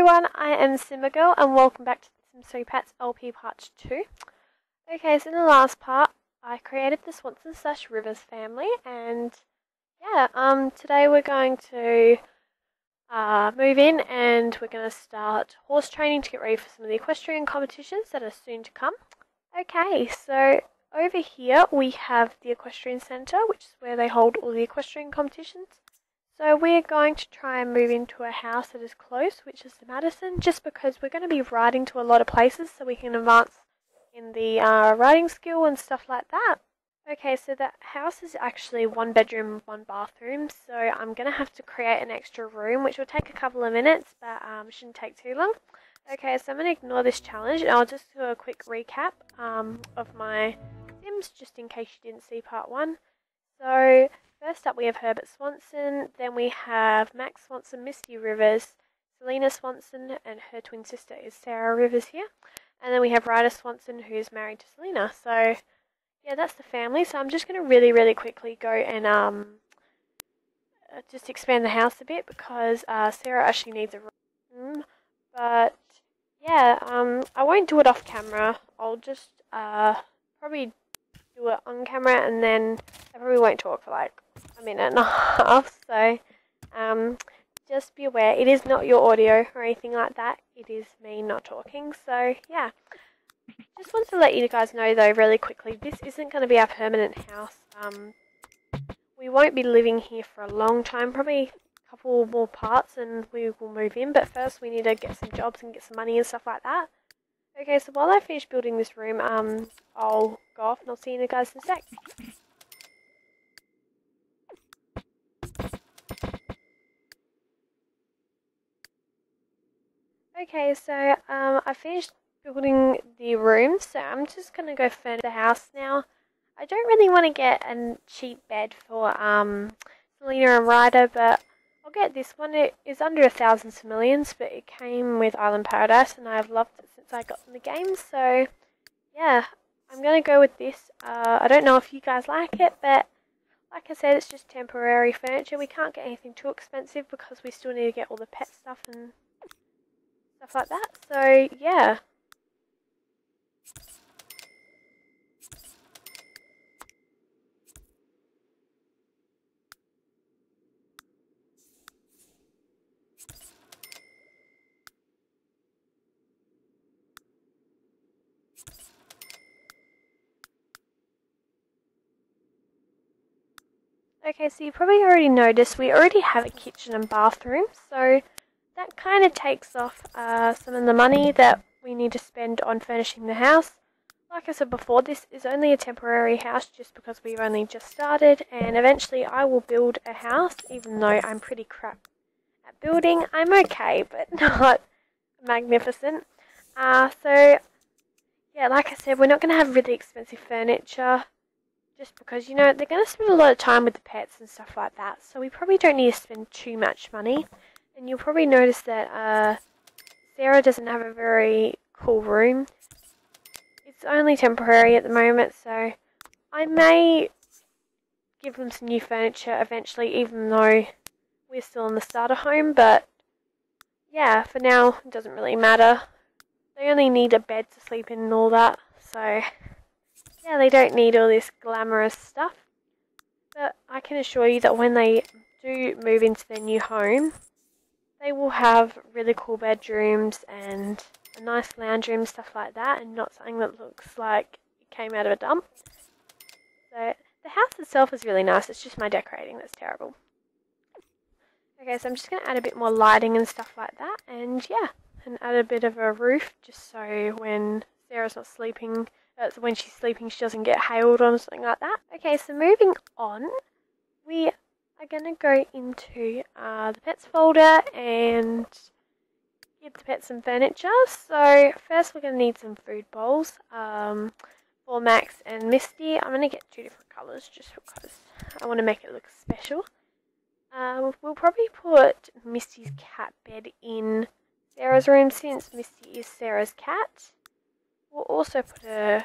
everyone, I am Simmergirl and welcome back to the Sims 3 Pets LP Part 2. Okay, so in the last part, I created the Swanson/Rivers family and today we're going to move in and we're going to start horse training to get ready for some of the equestrian competitions that are soon to come. Okay, so over here we have the Equestrian Centre, which is where they hold all the equestrian competitions. So we're going to try and move into a house that is close, which is the Madison, just because we're going to be riding to a lot of places so we can advance in the riding skill and stuff like that. Okay, so that house is actually 1 bedroom, 1 bathroom, so I'm going to have to create an extra room, which will take a couple of minutes, but shouldn't take too long. Okay, so I'm going to ignore this challenge and I'll just do a quick recap of my Sims, just in case you didn't see part 1. So first up we have Herbert Swanson, then we have Max Swanson, Misty Rivers, Selena Swanson, and her twin sister is Sarah Rivers here. And then we have Ryder Swanson, who's married to Selena. So yeah, that's the family. So I'm just going to really quickly go and just expand the house a bit because Sarah actually needs a room. But yeah, I won't do it off camera. I'll just probably do it on camera and then I probably won't talk for like a minute and a half. So just be aware, it is not your audio or anything like that. It is me not talking. So yeah. Just want to let you guys know though really quickly, this isn't going to be our permanent house. We won't be living here for a long time, probably a couple more parts and we will move in, but first we need to get some jobs and get some money and stuff like that. Okay, so while I finish building this room, I'll go off and I'll see you guys in a sec. Okay, so I finished building the room, so I'm just going to go furnish the house now. I don't really want to get a cheap bed for Selena and Ryder, but I'll get this one. It is under 1,000 simoleons, but it came with Island Paradise and I've loved it since I got in the game, so yeah, I'm going to go with this. I don't know if you guys like it, but like I said, it's just temporary furniture. We can't get anything too expensive because we still need to get all the pet stuff and stuff like that, so yeah. Okay, so you probably already noticed we already have a kitchen and bathroom, so that kind of takes off some of the money that we need to spend on furnishing the house. Like I said before, this is only a temporary house just because we've only just started, and eventually I will build a house, even though I'm pretty crap at building. I'm okay, but not magnificent. So yeah, like I said, we're not going to have really expensive furniture, just because, you know, they're going to spend a lot of time with the pets and stuff like that, so we probably don't need to spend too much money. And you'll probably notice that Sarah doesn't have a very cool room. It's only temporary at the moment, so I may give them some new furniture eventually, even though we're still in the starter home, but yeah, for now it doesn't really matter. They only need a bed to sleep in and all that, so yeah, they don't need all this glamorous stuff. But I can assure you that when they do move into their new home, they will have really cool bedrooms and a nice lounge room, stuff like that, and not something that looks like it came out of a dump. So the house itself is really nice, it's just my decorating that's terrible. Okay, so I'm just going to add a bit more lighting and stuff like that, and yeah, and add a bit of a roof just so when Sarah's not sleeping, so when she's sleeping she doesn't get hailed on or something like that. Okay, so moving on, we are going to go into the pets folder and give the pets some furniture. So first we're going to need some food bowls for Max and Misty. I'm going to get 2 different colours just because I want to make it look special. We'll probably put Misty's cat bed in Sarah's room since Misty is Sarah's cat. We'll also put a,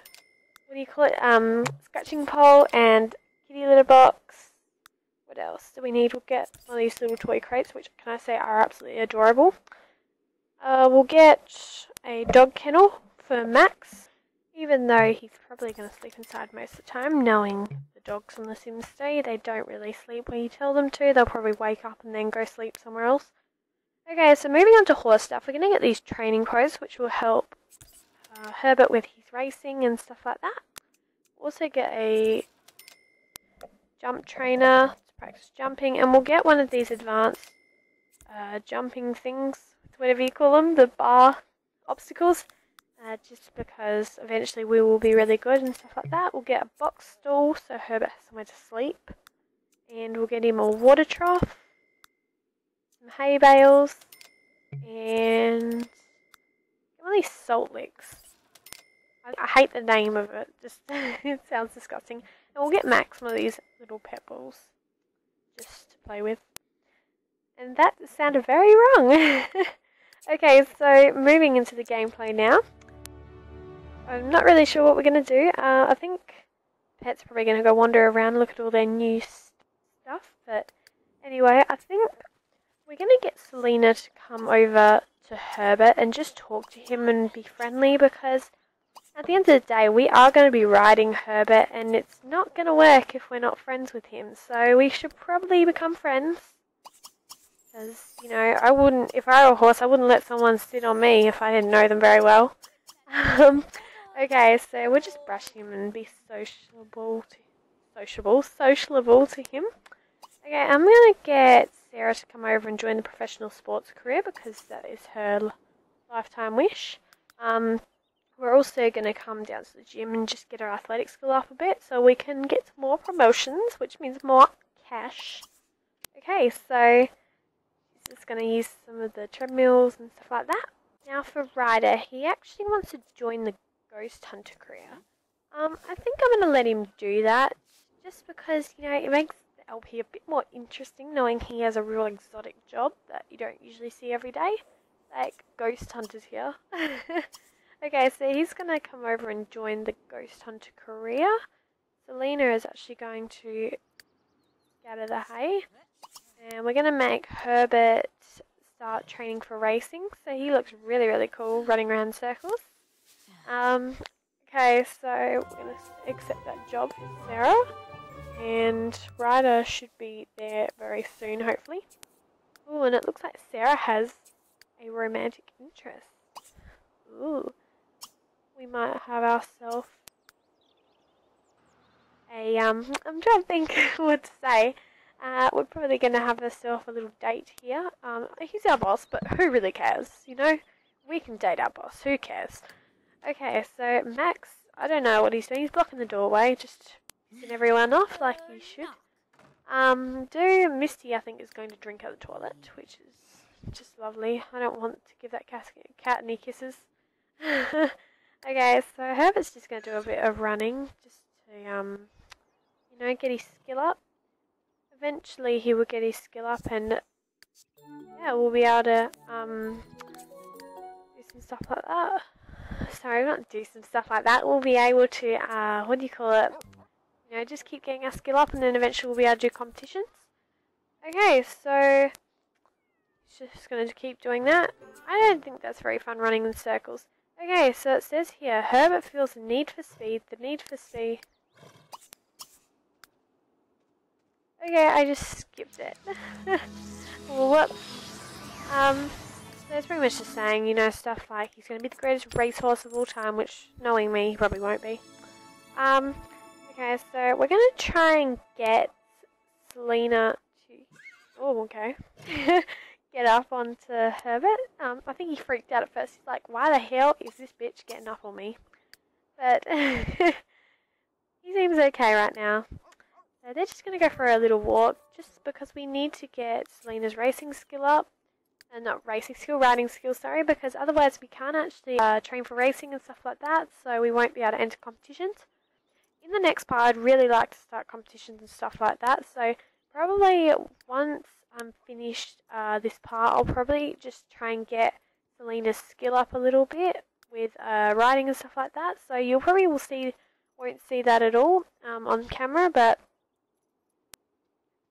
scratching pole and kitty litter box. What else do we need? We'll get one of these little toy crates, which can I say are absolutely adorable. We'll get a dog kennel for Max, even though he's probably going to sleep inside most of the time, knowing the dogs on the Sims 3, they don't really sleep when you tell them to. They'll probably wake up and then go sleep somewhere else. Okay, so moving on to horse stuff, we're going to get these training posts, which will help Herbert with his racing and stuff like that. Also get a jump trainer to practice jumping, and we'll get one of these advanced jumping things, whatever you call them, the bar obstacles, just because eventually we will be really good and stuff like that. We'll get a box stool so Herbert has somewhere to sleep, and we'll get him a water trough, some hay bales, and one of these salt licks. I hate the name of it, just it sounds disgusting. And we'll get Max one of these little pet balls just to play with. And that sounded very wrong. Okay, so moving into the gameplay now. I'm not really sure what we're going to do. I think Pet's probably going to go wander around, look at all their new stuff. But anyway, I think we're going to get Selena to come over to Herbert and just talk to him and be friendly, because at the end of the day, we are going to be riding Herbert, and it's not going to work if we're not friends with him. So we should probably become friends. Because, you know, I wouldn't, if I were a horse, I wouldn't let someone sit on me if I didn't know them very well. Okay, so we'll just brush him and be sociable to him. Okay, I'm going to get Sarah to come over and join the professional sports career, because that is her lifetime wish. We're also going to come down to the gym and just get our athletic skill up a bit so we can get some more promotions, which means more cash. Okay, so he's just going to use some of the treadmills and stuff like that. Now for Ryder, he actually wants to join the ghost hunter career. I think I'm going to let him do that, just because, you know, it makes the LP a bit more interesting knowing he has a real exotic job that you don't usually see every day, like ghost hunters here. Okay, so he's going to come over and join the ghost hunter career. Selena is actually going to gather the hay. And we're going to make Herbert start training for racing. So he looks really, really cool running around in circles. Okay, so we're going to accept that job for Sarah. And Ryder should be there very soon, hopefully. Ooh, and it looks like Sarah has a romantic interest. Ooh. We might have ourselves a, I'm trying to think what to say. We're probably going to have ourselves a little date here. He's our boss, but who really cares, you know? We can date our boss, who cares? Okay, so Max, I don't know what he's doing. He's blocking the doorway, just pissing everyone off like he should. Misty, I think, is going to drink at the toilet, which is just lovely. I don't want to give that cat any kisses. Okay, so Herbert's just going to do a bit of running, just to, you know, get his skill up. Eventually he will get his skill up, and, yeah, we'll be able to, do some stuff like that. Sorry, not do some stuff like that. We'll be able to, what do you call it? You know, just keep getting our skill up, and then eventually we'll be able to do competitions. Okay, so just going to keep doing that. I don't think that's very fun running in circles. Okay, so it says here, Herbert feels the need for speed. The need for speed. Okay, I just skipped it. Well, whoops. So it's pretty much just saying, you know, stuff like he's going to be the greatest racehorse of all time, which, knowing me, he probably won't be. Okay, so we're going to try and get Selena to... Oh, okay. Get up onto Herbert. I think he freaked out at first. He's like, why the hell is this bitch getting up on me? But he seems okay right now. So they're just going to go for a little walk, just because we need to get Selena's racing skill up. Not racing skill, riding skill, sorry, because otherwise we can't actually train for racing and stuff like that, so we won't be able to enter competitions. In the next part, I'd really like to start competitions and stuff like that, so probably once I'm finished this part, I'll probably just try and get Selena's skill up a little bit with riding and stuff like that. So you'll probably won't see that at all on camera, but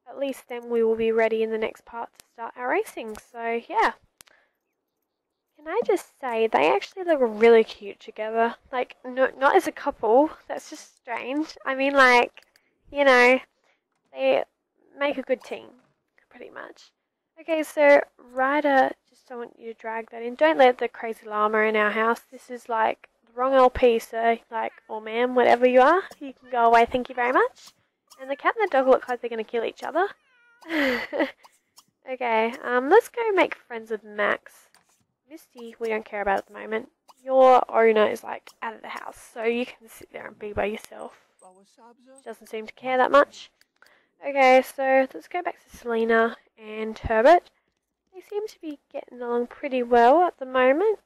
at least then we will be ready in the next part to start our racing. So yeah, can I just say, they actually look really cute together. Like, no, not as a couple, that's just strange. I mean, like, you know, they make a good team, pretty much. Okay, so Ryder, just don't want you to drag that in. Don't let the crazy llama in our house. This is like the wrong LP, sir. Like, or ma'am, whatever you are. You can go away, thank you very much. And the cat and the dog look like they're going to kill each other. Okay, let's go make friends with Max. Misty, we don't care about at the moment. Your owner is like out of the house, so you can sit there and be by yourself. She doesn't seem to care that much. Okay, so let's go back to Selena and Herbert. They seem to be getting along pretty well at the moment.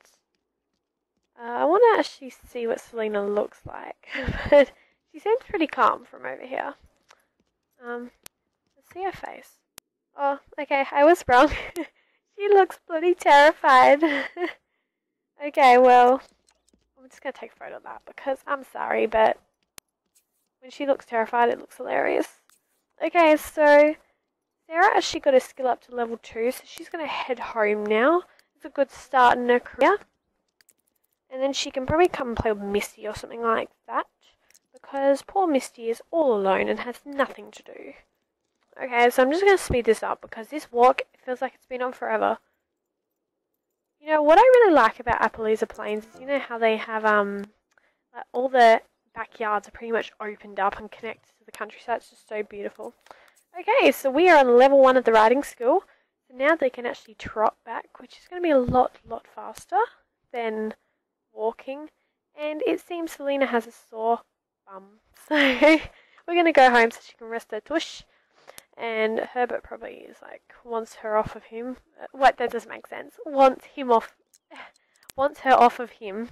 I want to actually see what Selena looks like, but she seems pretty calm from over here. Let's see her face. Oh, okay, I was wrong. She looks bloody terrified. Okay, well, I'm just going to take a photo of that because I'm sorry, but when she looks terrified, it looks hilarious. Okay, so Sarah actually got her skill up to level 2, so she's going to head home now. It's a good start in her career. And then she can probably come and play with Misty or something like that, because poor Misty is all alone and has nothing to do. Okay, so I'm just going to speed this up because this walk feels like it's been on forever. You know, what I really like about Appaloosa Plains is, you know how they have, like all the backyards are pretty much opened up and connected to the countryside. It's just so beautiful. Okay, so we are on level 1 of the riding school. So now they can actually trot back, which is going to be a lot faster than walking. And it seems Selena has a sore bum. So we're going to go home so she can rest her tush. And Herbert probably is like, wants her off of him. What? That doesn't make sense. Wants her off of him.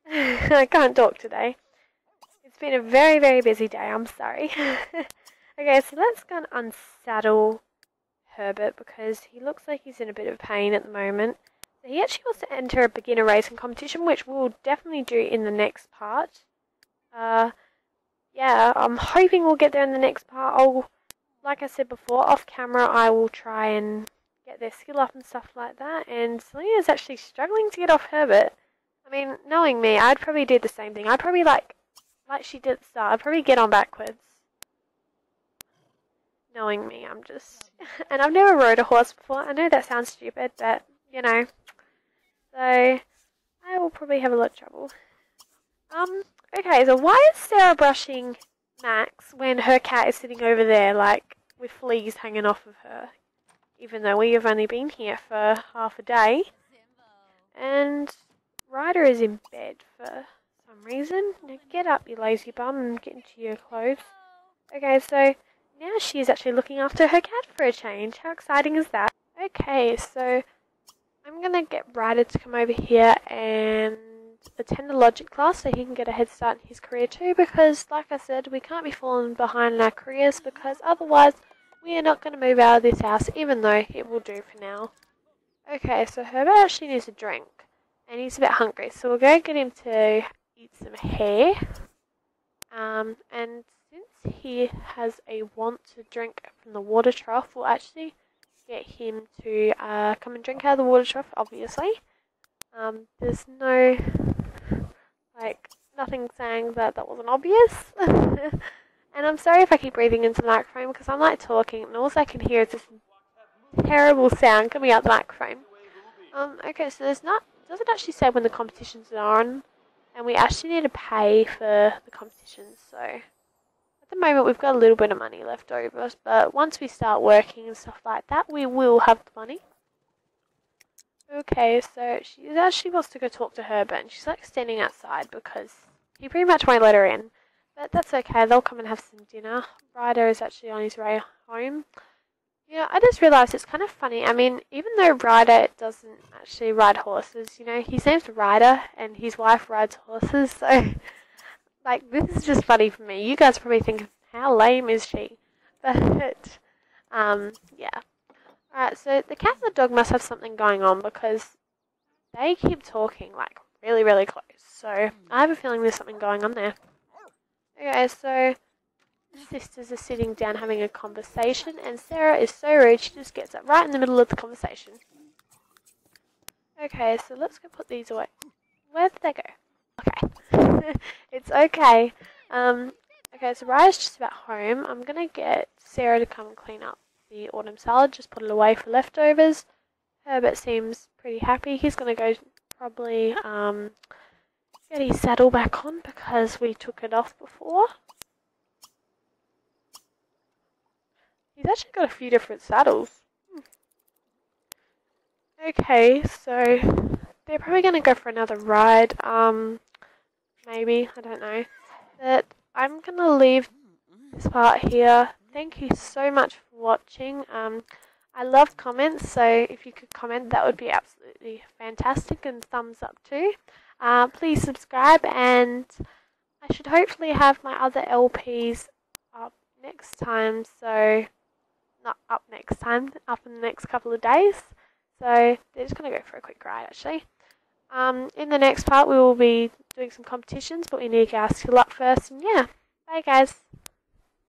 I can't talk today. It's been a very busy day. I'm sorry. Okay, so let's go and unsaddle Herbert because he looks like he's in a bit of pain at the moment. So he actually wants to enter a beginner racing competition, which we'll definitely do in the next part. Yeah, I'm hoping we'll get there in the next part. Like I said before, off camera I will try and get their skill up and stuff like that. And Selena's actually struggling to get off Herbert. I mean, knowing me, I'd probably do the same thing. I'd probably like she did at the start, I'd probably get on backwards. Knowing me, I'm just... and I've never rode a horse before. I know that sounds stupid, but, you know. So, I will probably have a lot of trouble. Okay, so why is Sarah brushing Max when her cat is sitting over there, like, with fleas hanging off of her? Even though we have only been here for half a day. And Ryder is in bed for some reason. Now get up, you lazy bum, and get into your clothes. Okay, so now she is actually looking after her cat for a change. How exciting is that? Okay, so I'm going to get Ryder to come over here and attend a logic class so he can get a head start in his career too, because like I said, we can't be falling behind in our careers because otherwise we are not going to move out of this house, even though it will do for now. Okay, so Herbert actually needs a drink and he's a bit hungry, so we'll go get him to eat some hay. And since he has a want to drink from the water trough, we'll actually get him to come and drink out of the water trough, obviously. There's no, like, nothing saying that that wasn't obvious. And I'm sorry if I keep breathing into the microphone because I'm like talking and all I can hear is this terrible sound coming out the microphone. Okay, so doesn't actually say when the competitions are on, and we actually need to pay for the competitions, so at the moment we've got a little bit of money left over, but once we start working and stuff like that, we will have the money. Okay, so she actually wants to go talk to Herbert, and she's like standing outside because he pretty much won't let her in. But that's okay, they'll come and have some dinner. Ryder is actually on his way home. You know, I just realised it's kind of funny. I mean, even though Ryder doesn't actually ride horses, you know, his name's Ryder and his wife rides horses, so, like, this is just funny for me. You guys probably think, how lame is she? But, yeah. Alright, so the cat and the dog must have something going on because they keep talking, like, really close. So, I have a feeling there's something going on there. Okay, so the sisters are sitting down having a conversation, and Sarah is so rude, she just gets up right in the middle of the conversation. Okay, so let's go put these away. Where did they go? Okay. It's okay. Okay, so Raya's just about home. I'm gonna get Sarah to come and clean up the autumn salad, just put it away for leftovers. Herbert seems pretty happy. He's gonna go probably get his saddle back on because we took it off before. He's actually got a few different saddles. Okay, so they're probably gonna go for another ride. Maybe, I don't know. But I'm gonna leave this part here. Thank you so much for watching. I love comments, so if you could comment, that would be absolutely fantastic, and thumbs up too. Please subscribe, and I should hopefully have my other LPs up next time, so not up next time, up in the next couple of days. So they're just going to go for a quick ride actually. In the next part we will be doing some competitions, but we need to get our skill up first, and yeah, bye guys.